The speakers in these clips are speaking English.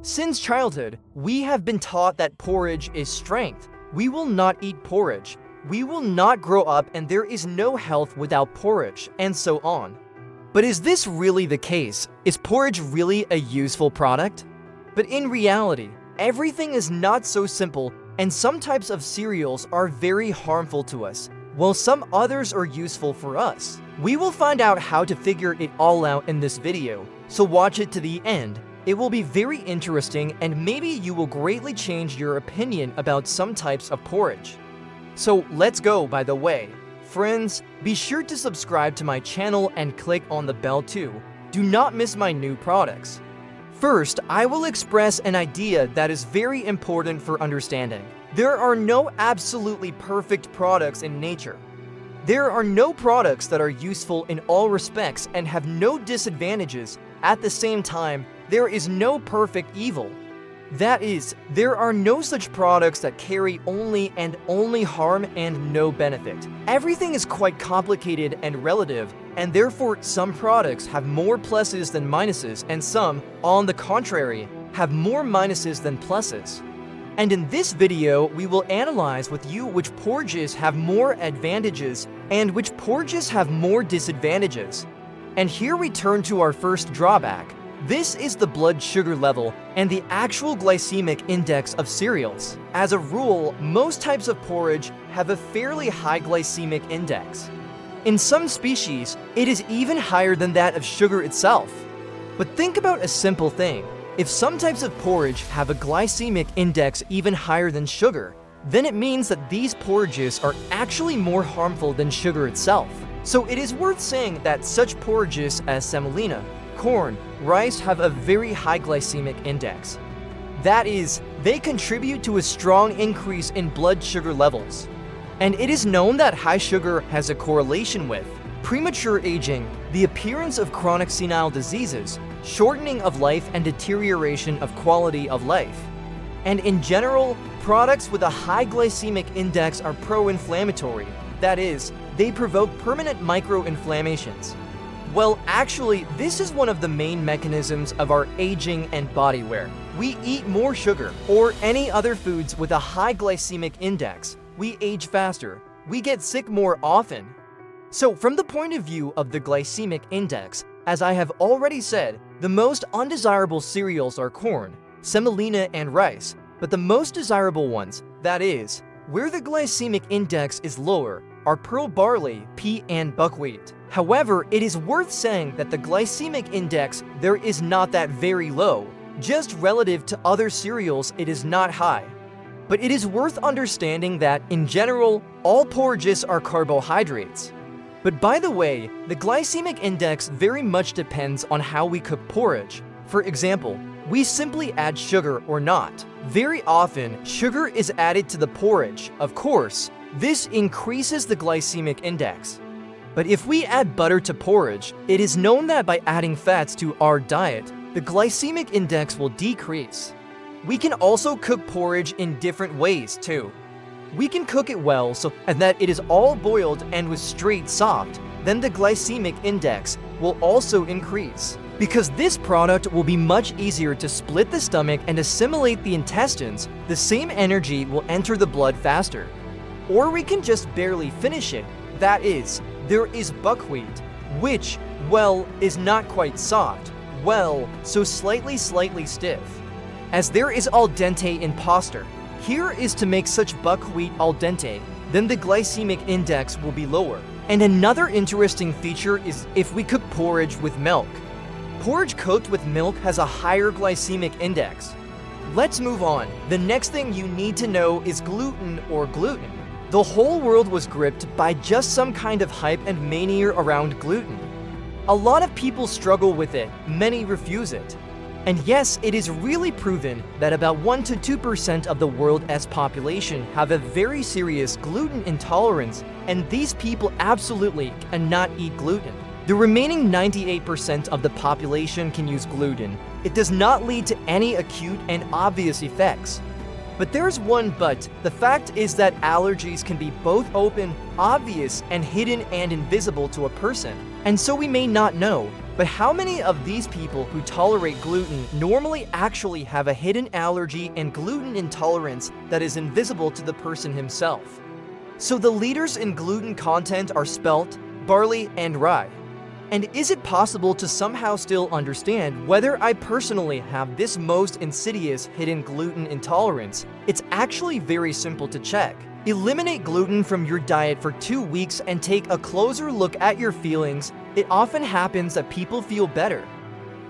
Since childhood, we have been taught that porridge is strength. We will not eat porridge. We will not grow up, and there is no health without porridge, and so on. But is this really the case? Is porridge really a useful product? But in reality, everything is not so simple, and some types of cereals are very harmful to us, while some others are useful for us. We will find out how to figure it all out in this video, so watch it to the end. It will be very interesting, and maybe you will greatly change your opinion about some types of porridge. So let's go. By the way, friends, be sure to subscribe to my channel and click on the bell too. Do not miss my new products. First, I will express an idea that is very important for understanding. There are no absolutely perfect products in nature. There are no products that are useful in all respects and have no disadvantages. At the same time, there is no perfect evil. That is, there are no such products that carry only harm and no benefit. Everything is quite complicated and relative, and therefore some products have more pluses than minuses, and some, on the contrary, have more minuses than pluses. And in this video, we will analyze with you which porridges have more advantages and which porridges have more disadvantages. And here we turn to our first drawback. This is the blood sugar level and the actual glycemic index of cereals. As a rule, most types of porridge have a fairly high glycemic index. In some species, it is even higher than that of sugar itself. But think about a simple thing. If some types of porridge have a glycemic index even higher than sugar, then it means that these porridges are actually more harmful than sugar itself. So it is worth saying that such porridges as semolina, corn, rice have a very high glycemic index. That is, they contribute to a strong increase in blood sugar levels. And it is known that high sugar has a correlation with premature aging, the appearance of chronic senile diseases, shortening of life, and deterioration of quality of life. And in general, products with a high glycemic index are pro-inflammatory. That is, they provoke permanent micro-inflammations. Well, actually, this is one of the main mechanisms of our aging and body wear. We eat more sugar or any other foods with a high glycemic index. We age faster. We get sick more often. So from the point of view of the glycemic index, as I have already said, the most undesirable cereals are corn, semolina, and rice, but the most desirable ones, that is, where the glycemic index is lower, are pearl barley, pea, and buckwheat. However, it is worth saying that the glycemic index there is not that very low. Just relative to other cereals, it is not high. But it is worth understanding that, in general, all porridges are carbohydrates. But by the way, the glycemic index very much depends on how we cook porridge. For example, we simply add sugar or not. Very often, sugar is added to the porridge. Of course, this increases the glycemic index. But if we add butter to porridge, it is known that by adding fats to our diet, the glycemic index will decrease. We can also cook porridge in different ways too. We can cook it well so that it is all boiled and with straight soft, then the glycemic index will also increase. Because this product will be much easier to split the stomach and assimilate the intestines, the same energy will enter the blood faster. Or we can just barely finish it. That is, there is buckwheat, which, well, is not quite soft, well, so slightly stiff. As there is al dente imposter. Here is to make such buckwheat al dente, then the glycemic index will be lower. And another interesting feature is if we cook porridge with milk. Porridge cooked with milk has a higher glycemic index. Let's move on. The next thing you need to know is gluten or gluten. The whole world was gripped by just some kind of hype and mania around gluten. A lot of people struggle with it, many refuse it. And yes, it is really proven that about 1 to 2% of the world's population have a very serious gluten intolerance, and these people absolutely cannot eat gluten. The remaining 98% of the population can use gluten. It does not lead to any acute and obvious effects. But there's one but. The fact is that allergies can be both open, obvious, and hidden and invisible to a person. And so we may not know. But how many of these people who tolerate gluten normally actually have a hidden allergy and gluten intolerance that is invisible to the person himself? So the leaders in gluten content are spelt, barley, and rye. And is it possible to somehow still understand whether I personally have this most insidious hidden gluten intolerance? It's actually very simple to check. Eliminate gluten from your diet for 2 weeks and take a closer look at your feelings. It often happens that people feel better.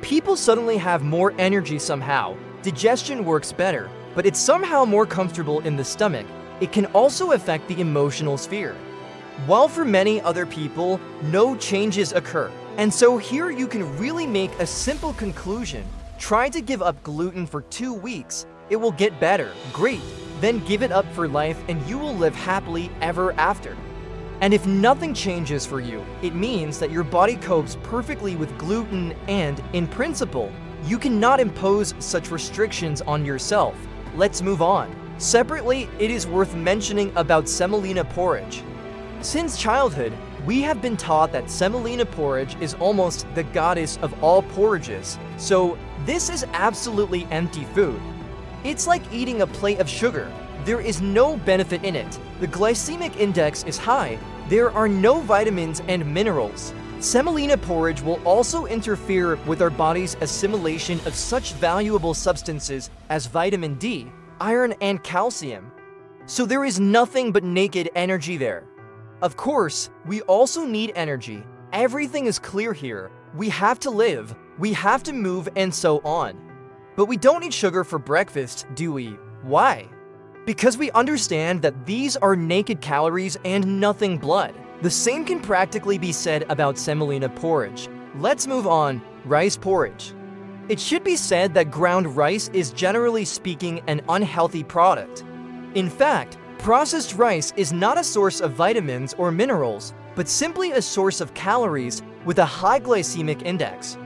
People suddenly have more energy somehow. Digestion works better, but it's somehow more comfortable in the stomach. It can also affect the emotional sphere. While for many other people, no changes occur. And so here you can really make a simple conclusion. Try to give up gluten for 2 weeks. It will get better. Great. Then give it up for life and you will live happily ever after. And if nothing changes for you, it means that your body copes perfectly with gluten and, in principle, you cannot impose such restrictions on yourself. Let's move on. Separately, it is worth mentioning about semolina porridge. Since childhood, we have been taught that semolina porridge is almost the goddess of all porridges. So this is absolutely empty food. It's like eating a plate of sugar. There is no benefit in it. The glycemic index is high. There are no vitamins and minerals. Semolina porridge will also interfere with our body's assimilation of such valuable substances as vitamin D, iron, and calcium. So there is nothing but naked energy there. Of course, we also need energy. Everything is clear here. We have to live, we have to move, and so on. But we don't eat sugar for breakfast, do we? Why? Because we understand that these are naked calories and nothing blood. The same can practically be said about semolina porridge. Let's move on. Rice porridge. It should be said that ground rice is generally speaking an unhealthy product. In fact, processed rice is not a source of vitamins or minerals, but simply a source of calories with a high glycemic index.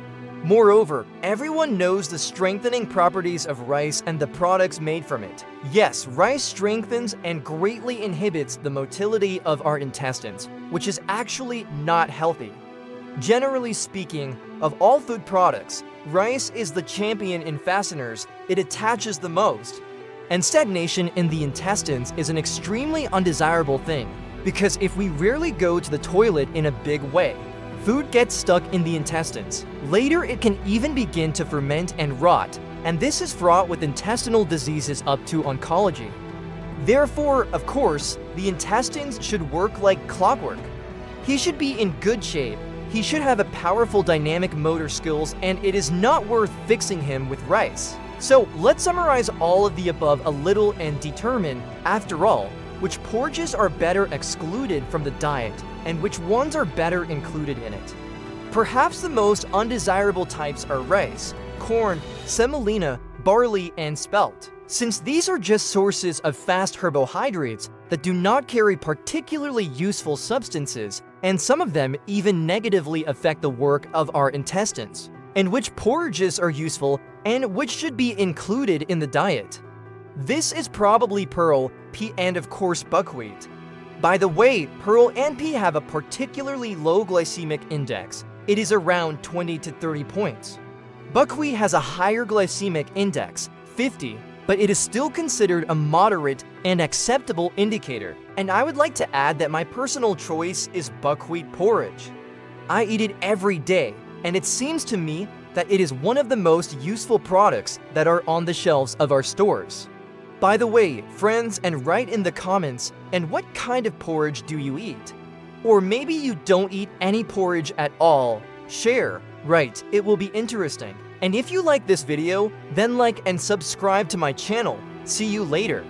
Moreover, everyone knows the strengthening properties of rice and the products made from it. Yes, rice strengthens and greatly inhibits the motility of our intestines, which is actually not healthy. Generally speaking, of all food products, rice is the champion in fasteners. It attaches the most. And stagnation in the intestines is an extremely undesirable thing, because if we rarely go to the toilet in a big way, food gets stuck in the intestines. Later, it can even begin to ferment and rot, and this is fraught with intestinal diseases up to oncology. Therefore, of course, the intestines should work like clockwork. He should be in good shape, he should have a powerful dynamic motor skills, and it is not worth fixing him with rice. So let's summarize all of the above a little and determine, after all, which porridges are better excluded from the diet and which ones are better included in it. Perhaps the most undesirable types are rice, corn, semolina, barley, and spelt, since these are just sources of fast carbohydrates that do not carry particularly useful substances, and some of them even negatively affect the work of our intestines, and which porridges are useful and which should be included in the diet. This is probably pearl, pea, and of course buckwheat. By the way, pearl and pea have a particularly low glycemic index. It is around 20 to 30 points. Buckwheat has a higher glycemic index, 50, but it is still considered a moderate and acceptable indicator. And I would like to add that my personal choice is buckwheat porridge. I eat it every day, and it seems to me that it is one of the most useful products that are on the shelves of our stores. By the way, friends, and write in the comments, and what kind of porridge do you eat? Or maybe you don't eat any porridge at all. Share, write, it will be interesting. And if you like this video, then like and subscribe to my channel. See you later.